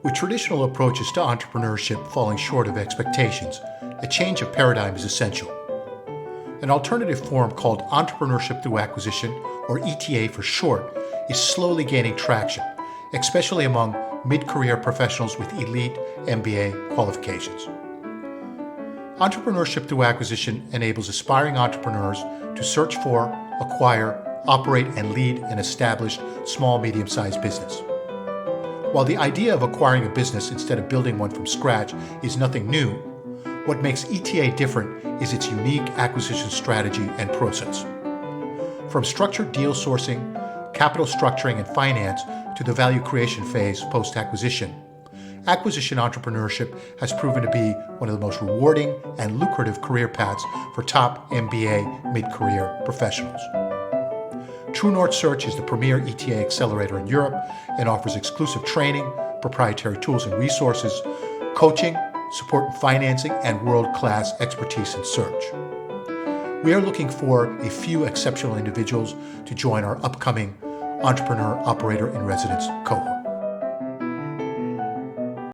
With traditional approaches to entrepreneurship falling short of expectations, a change of paradigm is essential. An alternative form called Entrepreneurship Through Acquisition, or ETA for short, is slowly gaining traction, especially among mid-career professionals with elite MBA qualifications. Entrepreneurship Through Acquisition enables aspiring entrepreneurs to search for, acquire, operate, and lead an established small-medium-sized business. While the idea of acquiring a business instead of building one from scratch is nothing new, what makes ETA different is its unique acquisition strategy and process. From structured deal sourcing, capital structuring and finance to the value creation phase post-acquisition, acquisition entrepreneurship has proven to be one of the most rewarding and lucrative career paths for top MBA mid-career professionals. True North Search is the premier ETA accelerator in Europe and offers exclusive training, proprietary tools and resources, coaching, support and financing, and world-class expertise in search. We are looking for a few exceptional individuals to join our upcoming Entrepreneur Operator in Residence cohort.